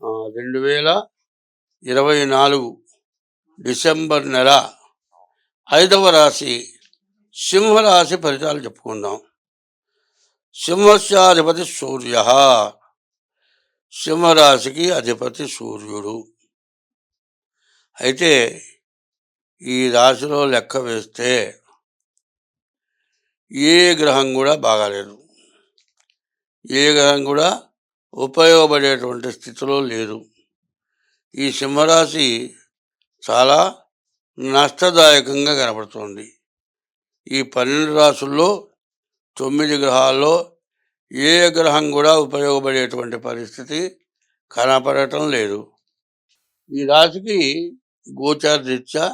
2024 December నెల 5వ రాశి సింహరాశి ఫలితాలు చెప్పుకుందాం. సింహస్యాధిపతి సూర్య, సింహరాశికి అధిపతి సూర్యుడు. అయితే ఈ రాశిలో లెక్క వేస్తే ఏ గ్రహం కూడా బాగాలేదు, ఏ గ్రహం కూడా ఉపయోగపడేటువంటి స్థితిలో లేదు. ఈ సింహరాశి చాలా నష్టదాయకంగా కనపడుతుంది. ఈ 12 రాశుల్లో 9 గ్రహాల్లో ఏ గ్రహం కూడా ఉపయోగపడేటువంటి పరిస్థితి కనపడటం లేదు. ఈ రాశికి గోచారరీత్యా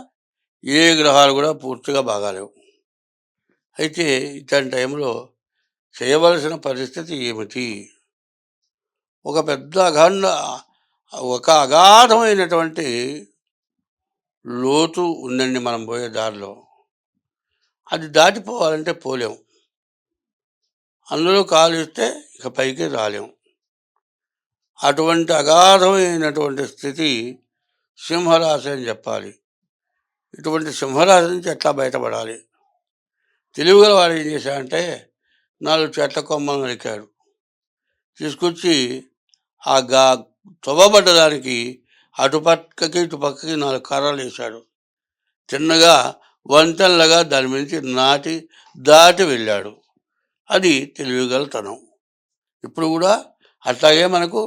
ఏ గ్రహాలు కూడా పూర్తిగా బాగాలేవు. అయితే ఇట్లాంటి టైంలో చేయవలసిన పరిస్థితి ఏమిటి? ఒక అగాధమైనటువంటి లోతు ఉందండి మనం పోయే దారిలో. అది దాటిపోవాలంటే పోలేం, అందులో కాలు ఇస్తే ఇక పైకి రాలేం. అటువంటి అగాధమైనటువంటి స్థితి సింహరాశి అని చెప్పాలి. ఇటువంటి సింహరాశి నుంచి ఎట్లా బయటపడాలి? తెలివిగల వాడు ఏం చేశాడంటే 4 చెట్ల కొమ్మలు నరికాడు, తీసుకొచ్చి ఆ తవ్వబడ్డదానికి అటుపక్కకి ఇటుపక్కకి 4 కర్రలు వేశాడు. చిన్నగా వంతెనలుగా దాని నుంచి దాటి వెళ్ళాడు. అది తెలివిగలతనం. ఇప్పుడు కూడా అట్లాగే మనకు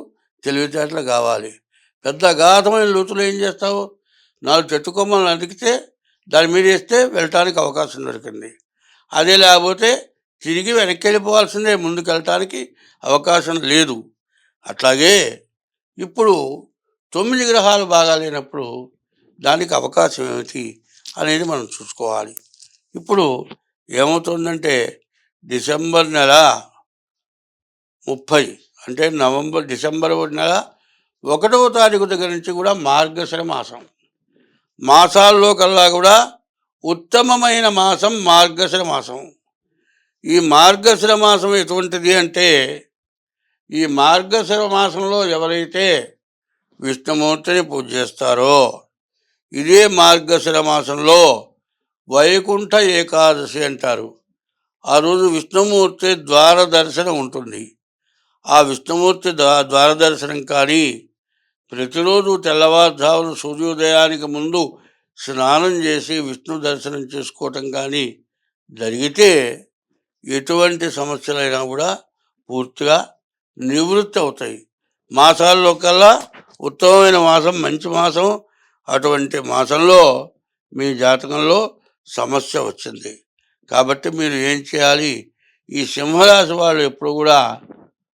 తెలివితేటలు కావాలి. పెద్ద అగాధమైన లోతులు ఏం చేస్తావు? 4 చెట్టు కొమ్మలు నరికితే దాని మీద వేస్తే వెళ్ళటానికి అవకాశం దొరికింది. అదే లేకపోతే తిరిగి వెనక్కి వెళ్ళిపోవాల్సిందే, ముందుకు వెళ్ళటానికి అవకాశం లేదు. అట్లాగే ఇప్పుడు 9 గ్రహాలు బాగా లేనప్పుడు దానికి అవకాశం ఏమిటి అనేది మనం చూసుకోవాలి. ఇప్పుడు ఏమవుతుందంటే డిసెంబర్ నెల 30 అంటే డిసెంబర్ నెల 1వ తారీఖు దగ్గర నుంచి కూడా మార్గశిర మాసం. మాసాల్లో కల్లా కూడా ఉత్తమమైన మాసం మార్గశిర మాసం. ఈ మార్గశిర మాసం ఎటువంటిది అంటే, ఈ మార్గశిర మాసంలో ఎవరైతే విష్ణుమూర్తిని పూజ చేస్తారో, ఇదే మార్గశిర మాసంలో వైకుంఠ ఏకాదశి అంటారు. ఆ రోజు విష్ణుమూర్తి ద్వార దర్శనం ఉంటుంది. ఆ విష్ణుమూర్తి ద్వార దర్శనం కానీ, ప్రతిరోజు తెల్లవారుజామున సూర్యోదయానికి ముందు స్నానం చేసి విష్ణు దర్శనం చేసుకోవటం కానీ జరిగితే ఎటువంటి సమస్యలైనా కూడా పూర్తిగా నివృత్తి అవుతాయి. మాసాల్లో కల్లా ఉత్తమమైన మాసం, మంచి మాసం. అటువంటి మాసంలో మీ జాతకంలో సమస్య వచ్చింది కాబట్టి మీరు ఏం చేయాలి? ఈ సింహరాశి వాళ్ళు ఎప్పుడు కూడా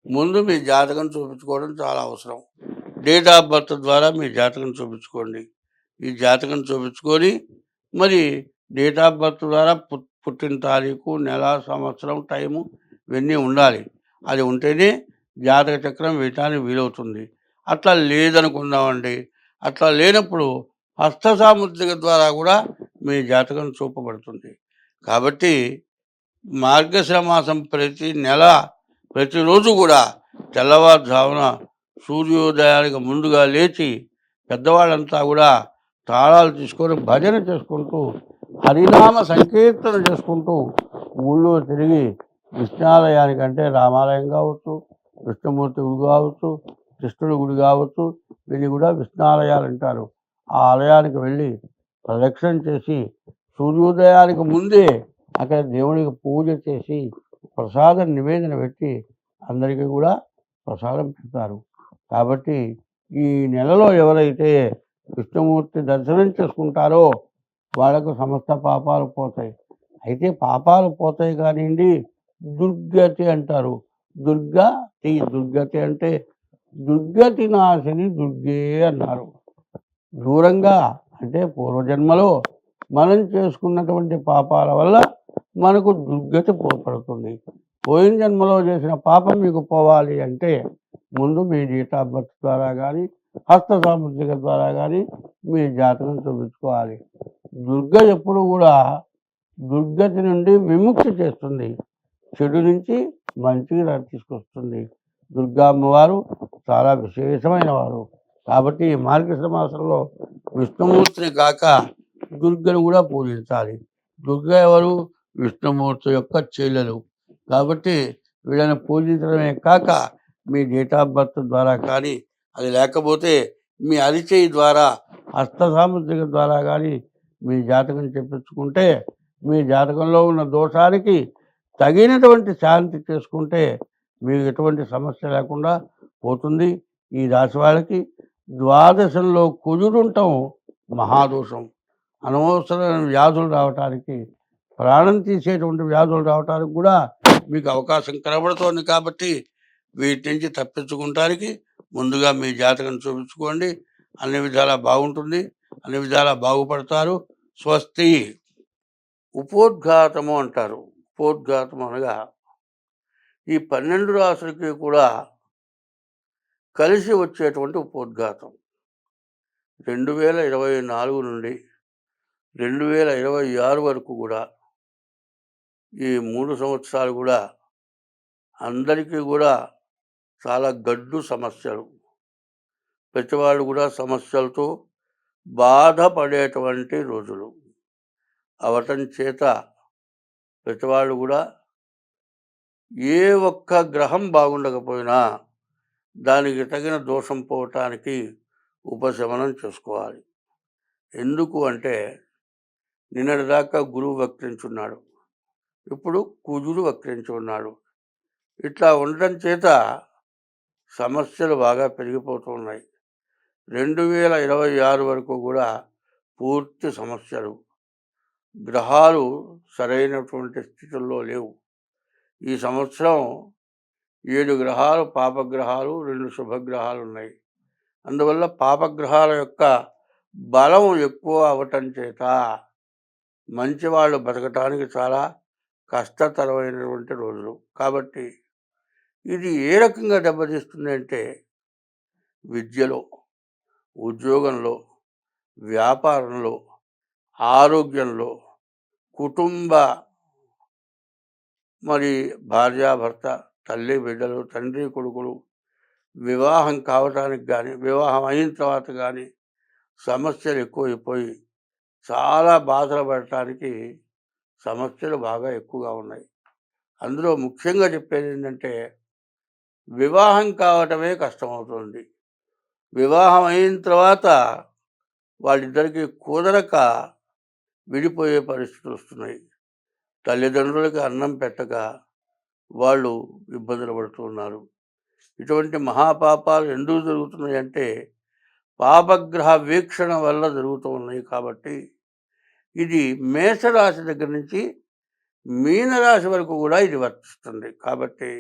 ముందు మీ జాతకం చూపించుకోవడం చాలా అవసరం. డేట్ ఆఫ్ బర్త్ ద్వారా మీ జాతకం చూపించుకోండి. ఈ జాతకం చూపించుకొని మరి డేట్ ఆఫ్ బర్త్ ద్వారా పుట్టిన తారీఖు, నెల, సంవత్సరం, టైము ఇవన్నీ ఉండాలి. అది ఉంటేనే జాతక చక్రం వేయటానికి వీలవుతుంది. అట్లా లేదనుకుందామండి. అట్లా లేనప్పుడు హస్త సాముద్రిక ద్వారా కూడా మీ జాతకం చూపబడుతుంది. కాబట్టి మార్గశిర మాసం ప్రతిరోజు కూడా తెల్లవారుజామున సూర్యోదయానికి ముందుగా లేచి పెద్దవాళ్ళంతా కూడా తాళాలు తీసుకొని భజన చేసుకుంటూ, హరినామ సంకీర్తన చేసుకుంటూ ఊళ్ళో తిరిగి విష్ణాలయానికంటే రామాలయం కావచ్చు, విష్ణుమూర్తి గుడి కావచ్చు, కృష్ణుడి గుడి కావచ్చు, వీళ్ళు కూడా విష్ణాలయాలు అంటారు. ఆ ఆలయానికి వెళ్ళి ప్రదక్షిణ చేసి సూర్యోదయానికి ముందే అక్కడ దేవుడికి పూజ చేసి ప్రసాదం నివేదన పెట్టి అందరికీ కూడా ప్రసాదం పెడతారు. కాబట్టి ఈ నెలలో ఎవరైతే విష్ణుమూర్తి దర్శనం చేసుకుంటారో వాళ్ళకు సమస్త పాపాలు పోతాయి. అయితే పాపాలు పోతాయి కానివ్వండి, దుర్గతి అంటారు. దుర్గతి అంటే దుర్గతి నాశిని దుర్గే అన్నారు. దూరంగా అంటే పూర్వజన్మలో మనం చేసుకున్నటువంటి పాపాల వల్ల మనకు దుర్గతి పడుతుంది. పోయిన జన్మలో చేసిన పాపం మీకు పోవాలి అంటే ముందు మీ డేట్ ఆఫ్ బర్త్ ద్వారా కానీ, హస్త సాముద్రిక ద్వారా కానీ మీ జాతకం చూపించుకోవాలి. ఎప్పుడు కూడా దుర్గతి నుండి విముక్తి చేస్తుంది, చెడు నుంచి మంచిగా తీసుకొస్తుంది. దుర్గా అమ్మవారు చాలా విశేషమైన వారు. కాబట్టి ఈ మార్గశిర మాసంలో విష్ణుమూర్తిని కాక దుర్గను కూడా పూజించాలి. దుర్గ ఎవరు? విష్ణుమూర్తి యొక్క చెల్లెలు. కాబట్టి వీళ్ళని పూజించడమే కాక మీ డేట్ ఆఫ్ బర్త్ ద్వారా కానీ, అది లేకపోతే మీ అరిచేయి ద్వారా, హస్త సాముద్రిక ద్వారా కానీ మీ జాతకం చెప్పించుకుంటే మీ జాతకంలో ఉన్న దోషానికి తగినటువంటి శాంతి చేసుకుంటే మీకు ఎటువంటి సమస్య లేకుండా పోతుంది. ఈ రాశి వాళ్ళకి ద్వాదశంలో కుజుడుంటాం మహాదోషం. అనవసరమైన వ్యాధులు రావటానికి, ప్రాణం తీసేటువంటి వ్యాధులు రావటానికి కూడా మీకు అవకాశం కనబడుతోంది. కాబట్టి వీటి నుంచి తప్పించుకుంటానికి ముందుగా మీ జాతకం చూపించుకోండి. అన్ని విధాలా బాగుంటుంది, అన్ని విధాలా బాగుపడతారు. స్వస్తి. ఉపోద్ఘాతము అంటారు. ఉపోద్ఘాతం అనగా ఈ 12 రాశులకి కూడా కలిసి వచ్చేటువంటి ఉపోద్ఘాతం. 2024 నుండి 2026 వరకు కూడా ఈ 3 సంవత్సరాలు కూడా అందరికీ కూడా చాలా గడ్డు సమస్యలు. ప్రతి వాళ్ళు కూడా సమస్యలతో బాధపడేటువంటి రోజులు అవటం చేత ప్రతి వాళ్ళు కూడా ఏ ఒక్క గ్రహం బాగుండకపోయినా దానికి తగిన దోషం పోవటానికి ఉపశమనం చేసుకోవాలి. ఎందుకు అంటే నిన్నటిదాకా గురువు వక్రించున్నాడు, ఇప్పుడు కుజుడు వక్రించి ఉన్నాడు. ఇట్లా ఉండటం చేత సమస్యలు బాగా పెరిగిపోతున్నాయి. 2026 వరకు కూడా పూర్తి సమస్యలు. గ్రహాలు సరైనటువంటి స్థితుల్లో లేవు. ఈ సంవత్సరం 7 గ్రహాలు పాపగ్రహాలు, 2 శుభగ్రహాలు ఉన్నాయి. అందువల్ల పాపగ్రహాల యొక్క బలం ఎక్కువ అవటం చేత మంచివాళ్ళు బతకటానికి చాలా కష్టతరమైనటువంటి రోజులు. కాబట్టి ఇది ఏ రకంగా దెబ్బతీస్తుంది అంటే విద్యలో, ఉద్యోగంలో, వ్యాపారంలో, ఆరోగ్యంలో, కుటుంబ భార్యాభర్త, తల్లి బిడ్డలు, తండ్రి కొడుకులు వివాహం కావటానికి కానీ, వివాహం అయిన తర్వాత కానీ సమస్యలు ఎక్కువైపోయి చాలా బాధలు పడటానికి సమస్యలు బాగా ఎక్కువగా ఉన్నాయి. అందులో ముఖ్యంగా చెప్పేది ఏంటంటే వివాహం కావటమే కష్టమవుతుంది. వివాహం అయిన తర్వాత వాళ్ళిద్దరికీ కుదరక విడిపోయే పరిస్థితులు వస్తున్నాయి. తల్లిదండ్రులకి అన్నం పెట్టక వాళ్ళు ఇబ్బందులు పడుతున్నారు. ఇటువంటి మహాపాపాలు ఎందుకు జరుగుతున్నాయి అంటే పాపగ్రహ వీక్షణ వల్ల జరుగుతూ ఉన్నాయి. కాబట్టి ఇది మేషరాశి దగ్గర నుంచి మీనరాశి వరకు కూడా ఇది వర్తిస్తుంది. కాబట్టి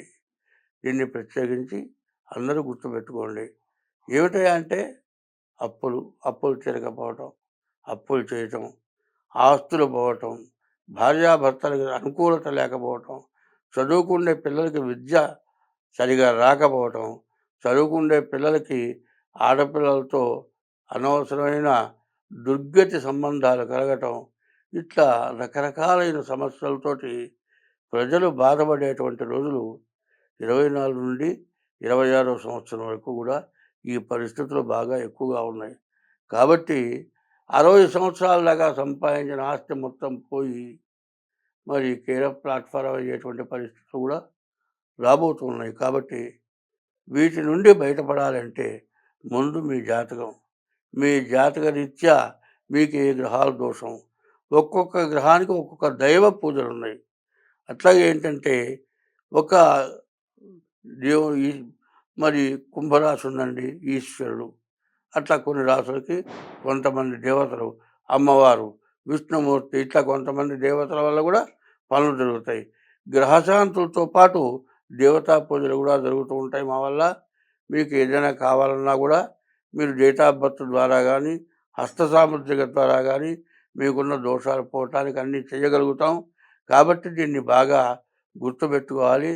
దీన్ని ప్రత్యేకించి అందరూ గుర్తుపెట్టుకోండి. ఏమిటా అంటే అప్పులు తీరకపోవటం, అప్పులు చేయటం, ఆస్తులు పోవటం, భార్యాభర్తలకి అనుకూలత లేకపోవటం, చదువుకునే పిల్లలకి విద్య సరిగా రాకపోవటం, చదువుకునే పిల్లలకి ఆడపిల్లలతో అనవసరమైన దుర్గతి సంబంధాలు కలగటం, ఇట్లా రకరకాలైన సమస్యలతోటి ప్రజలు బాధపడేటువంటి రోజులు 24 నుండి 26వ సంవత్సరం వరకు కూడా ఈ పరిస్థితులు బాగా ఎక్కువగా ఉన్నాయి. కాబట్టి 60 సంవత్సరాల దాకా సంపాదించిన ఆస్తి మొత్తం పోయి కేర ప్లాట్ఫారం అయ్యేటువంటి పరిస్థితులు కూడా రాబోతున్నాయి. కాబట్టి వీటి నుండి బయటపడాలంటే ముందు మీ జాతక రీత్యా మీకు ఏ గ్రహాల దోషం, ఒక్కొక్క గ్రహానికి ఒక్కొక్క దైవ పూజలు ఉన్నాయి. అట్లాగే ఏంటంటే ఒక కుంభరాశి ఉందండి, ఈశ్వరుడు. అట్లా కొన్ని రాసులకి కొంతమంది దేవతలు, అమ్మవారు, విష్ణుమూర్తి, ఇట్లా కొంతమంది దేవతల వల్ల కూడా పనులు జరుగుతాయి. గ్రహశాంతులతో పాటు దేవతా పూజలు కూడా జరుగుతూ ఉంటాయి మా వల్ల. మీకు ఏదైనా కావాలన్నా కూడా మీరు డేట్ ఆఫ్ బర్త్ ద్వారా కానీ, హస్త సాముద్రిక ద్వారా కానీ మీకున్న దోషాలు పోవటానికి అన్నీ చేయగలుగుతాం. కాబట్టి దీన్ని బాగా గుర్తుపెట్టుకోవాలి.